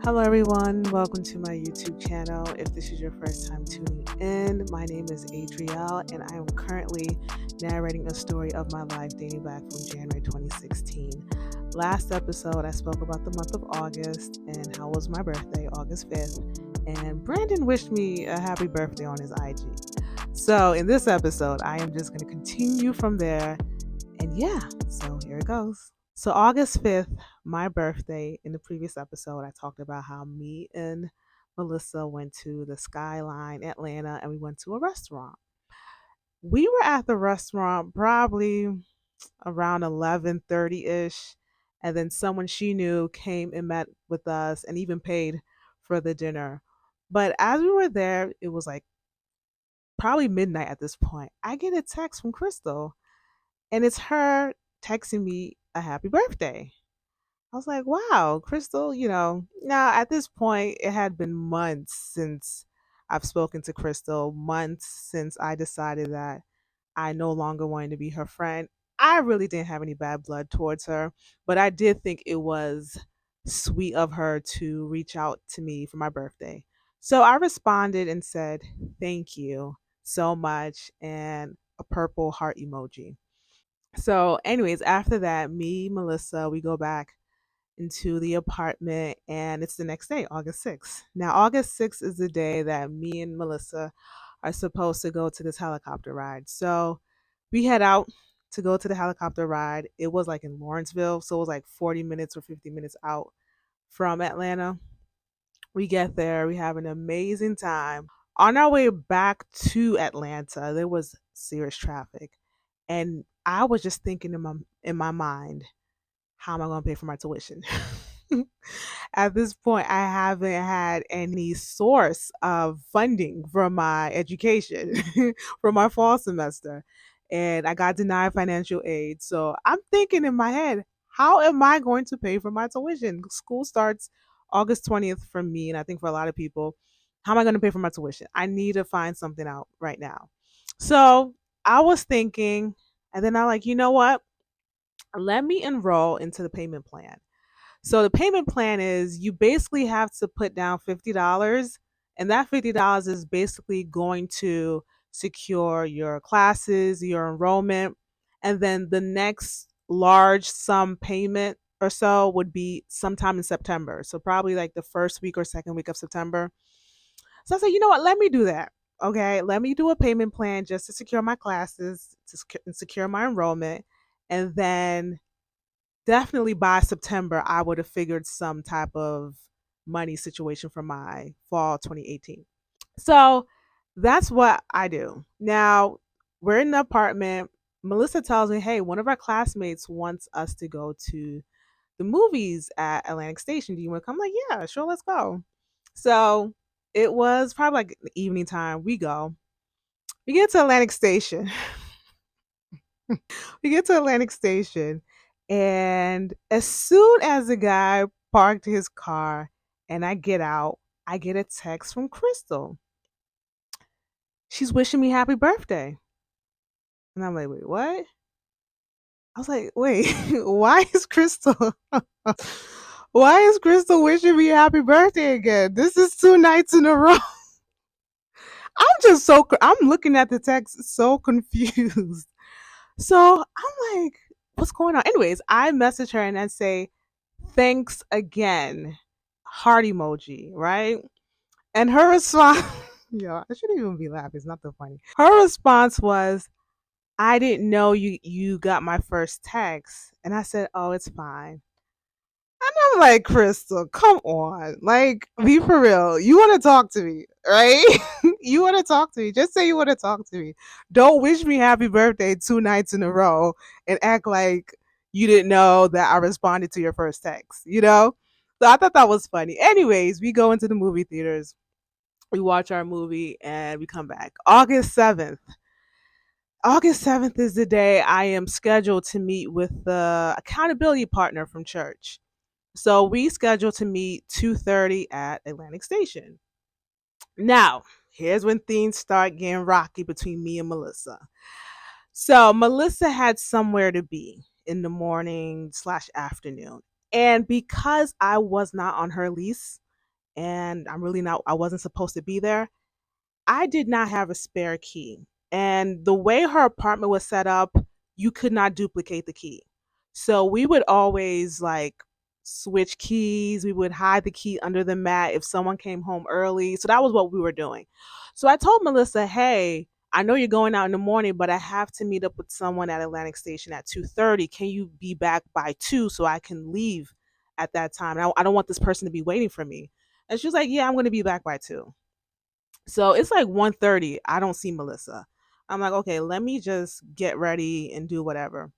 Hello, everyone. Welcome to my YouTube channel. If this is your first time tuning in, my name is Adrielle, and I am currently narrating a story of my life dating back from January 2016. Last episode, I spoke about the month of August and how was my birthday, August 5th, and Brandon wished me a happy birthday on his IG. So, in this episode, I am just going to continue from there, and yeah, so here it goes. So August 5th, my birthday, in the previous episode, I talked about how me and Melissa went to the Skyline Atlanta and we went to a restaurant. We were at the restaurant probably around 11:30ish, and then someone she knew came and met with us and even paid for the dinner. But as we were there, it was like probably midnight at this point. I get a text from Crystal, and it's her texting me a happy birthday. I was like, wow, Crystal, now at this point, it had been months since I've spoken to Crystal, months since I decided that I no longer wanted to be her friend. I really didn't have any bad blood towards her, but I did think it was sweet of her to reach out to me for my birthday. So I responded and said, thank you so much, and a purple heart emoji. So, anyways, after that, me, Melissa, we go back into the apartment, and it's the next day, August 6th. Now, August 6th is the day that me and Melissa are supposed to go to this helicopter ride. So we head out to go to the helicopter ride. It was like in Lawrenceville, so it was like 40 minutes or 50 minutes out from Atlanta. We get there, we have an amazing time. On our way back to Atlanta, there was serious traffic. And I was just thinking in my mind, how am I going to pay for my tuition? At this point, I haven't had any source of funding for my education for my fall semester. And I got denied financial aid. So I'm thinking in my head, how am I going to pay for my tuition? School starts August 20th for me, and I think for a lot of people. How am I going to pay for my tuition? I need to find something out right now. So I was thinking, and then I'm like, you know what? Let me enroll into the payment plan. So the payment plan is you basically have to put down $50, and that $50 is basically going to secure your classes, your enrollment, and then the next large sum payment or so would be sometime in September. So probably like the first week or second week of September. So I said, you know what? Let me do that. Okay, let me do a payment plan just to secure my classes, to secure my enrollment, and then definitely by September, I would have figured some type of money situation for my fall 2018. So that's what I do. Now, we're in the apartment. Melissa tells me, hey, one of our classmates wants us to go to the movies at Atlantic Station. Do you want to come? I'm like, yeah, sure, let's go. So it was probably like the evening time. We go. We get to Atlantic Station. We get to Atlantic Station, and as soon as the guy parked his car and I get out, I get a text from Crystal. She's wishing me happy birthday. And I'm like, wait, what? I was like, wait, why is Crystal? Why is Crystal wishing me happy birthday again? This is 2 nights in a row. I'm looking at the text so confused. So I'm like, what's going on? Anyways, I message her and I say, thanks again. Heart emoji, right? And her response, yo, I shouldn't even be laughing. It's not that funny. Her response was, I didn't know you got my first text. And I said, oh, it's fine. And I'm like, Crystal, come on. Like, be for real. You want to talk to me, right? You want to talk to me. Just say you want to talk to me. Don't wish me happy birthday 2 nights in a row and act like you didn't know that I responded to your first text, you know? So I thought that was funny. Anyways, we go into the movie theaters. We watch our movie and we come back. August 7th. August 7th is the day I am scheduled to meet with the accountability partner from church. So we scheduled to meet 2:30 at Atlantic Station. Now, here's when things start getting rocky between me and Melissa. So Melissa had somewhere to be in the morning slash afternoon. And because I was not on her lease, and I wasn't supposed to be there. I did not have a spare key. And the way her apartment was set up, you could not duplicate the key. So we would always like switch keys. We would hide the key under the mat if someone came home early. So that was what we were doing. So I told Melissa, hey, I know you're going out in the morning, but I have to meet up with someone at Atlantic Station at 2:30. Can you be back by 2 so I can leave at that time? And I don't want this person to be waiting for me. And she was like, yeah, I'm going to be back by 2. So it's like 1:30. I don't see Melissa. I'm like, okay, let me just get ready and do whatever.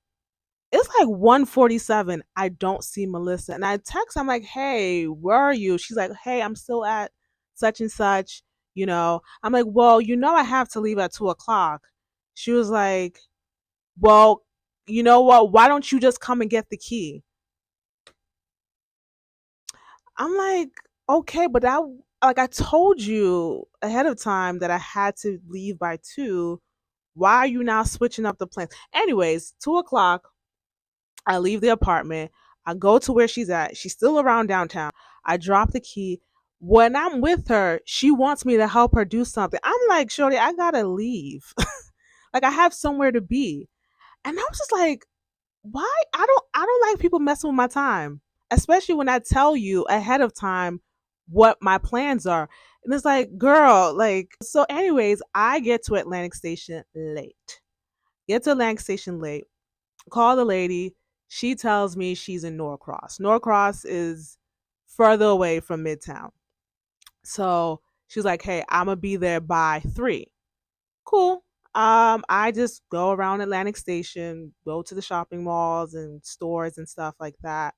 It's like 1:47. I don't see Melissa. And I text, I'm like, hey, where are you? She's like, hey, I'm still at such and such. I'm like, well, I have to leave at 2 o'clock. She was like, well, you know what? Why don't you just come and get the key? I'm like, okay, but I told you ahead of time that I had to leave by 2. Why are you now switching up the plans? Anyways, 2 o'clock, I leave the apartment. I go to where she's at. She's still around downtown. I drop the key. When I'm with her, she wants me to help her do something. I'm like, Shorty, I gotta leave. Like I have somewhere to be. And I was just like, why? I don't like people messing with my time. Especially when I tell you ahead of time what my plans are. And it's like, girl, like so anyways, I get to Atlantic Station late. Get to Atlantic Station late, call the lady. She tells me she's in Norcross. Norcross is further away from Midtown. So she's like, hey, I'm going to be there by 3. Cool. I just go around Atlantic Station, go to the shopping malls and stores and stuff like that.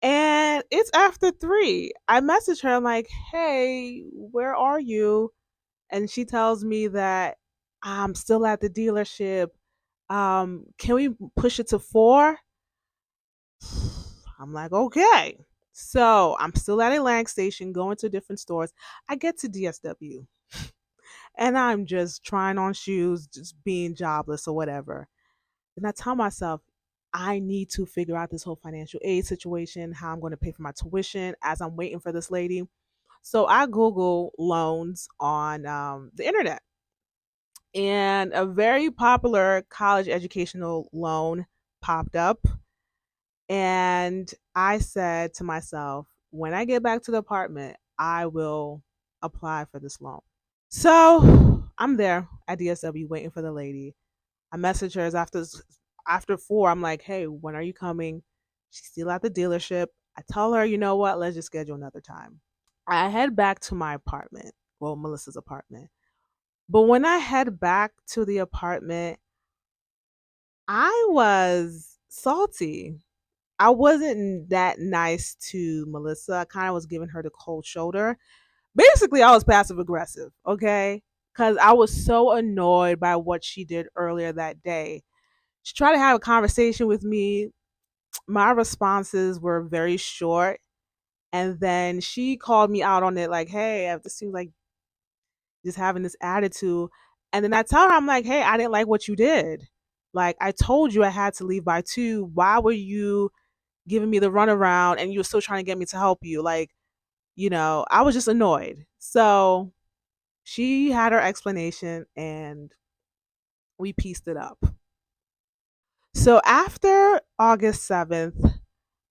And it's after 3. I message her. I'm like, hey, where are you? And she tells me that I'm still at the dealership. Can we push it to 4? I'm like, okay. So I'm still at Atlantic Station, going to different stores. I get to DSW and I'm just trying on shoes, just being jobless or whatever. And I tell myself, I need to figure out this whole financial aid situation, how I'm going to pay for my tuition as I'm waiting for this lady. So I Google loans on the internet, and a very popular college educational loan popped up. And I said to myself, when I get back to the apartment, I will apply for this loan. So I'm there at DSW waiting for the lady. I message her after 4. I'm like, hey, when are you coming? She's still at the dealership. I tell her, you know what? Let's just schedule another time. I head back to my apartment, well, Melissa's apartment. But when I head back to the apartment, I was salty. I wasn't that nice to Melissa. I kind of was giving her the cold shoulder. Basically, I was passive aggressive, okay? Because I was so annoyed by what she did earlier that day. She tried to have a conversation with me. My responses were very short. And then she called me out on it like, hey, it seems like just having this attitude. And then I tell her, I'm like, hey, I didn't like what you did. Like, I told you I had to leave by 2. Why were you giving me the runaround and you were still trying to get me to help you? Like, I was just annoyed. So she had her explanation and we pieced it up. So after August 7th,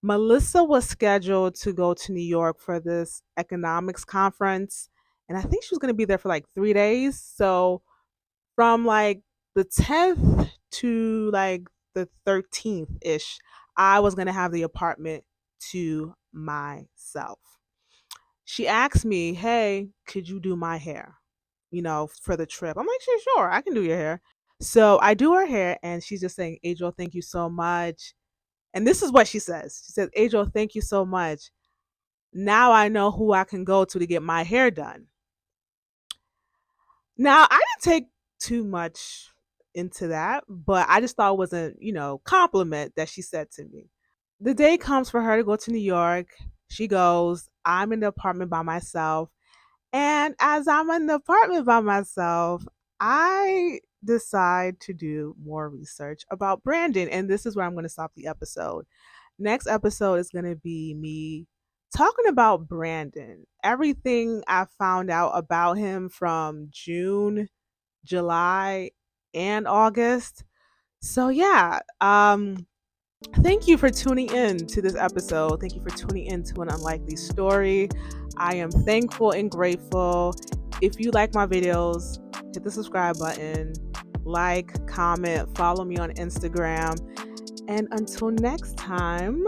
Melissa was scheduled to go to New York for this economics conference. And I think she was going to be there for like 3 days. So from like the 10th to like the 13th ish, I was going to have the apartment to myself. She asked me, hey, could you do my hair, for the trip? I'm like, sure, I can do your hair. So I do her hair, and she's just saying, Adriel, thank you so much. And this is what she says. She says, Adriel, thank you so much. Now I know who I can go to get my hair done. Now, I didn't take too much into that, but I just thought it was a, compliment that she said to me. The day comes for her to go to New York. She goes, I'm in the apartment by myself. And as I'm in the apartment by myself, I decide to do more research about branding. And this is where I'm going to stop the episode. Next episode is going to be me talking about Brandon, everything I found out about him from June, July, and August. So yeah, thank you for tuning in to this episode. Thank you for tuning in to an unlikely story. I am thankful and grateful. If you like my videos, hit the subscribe button, like, comment, follow me on Instagram. And until next time,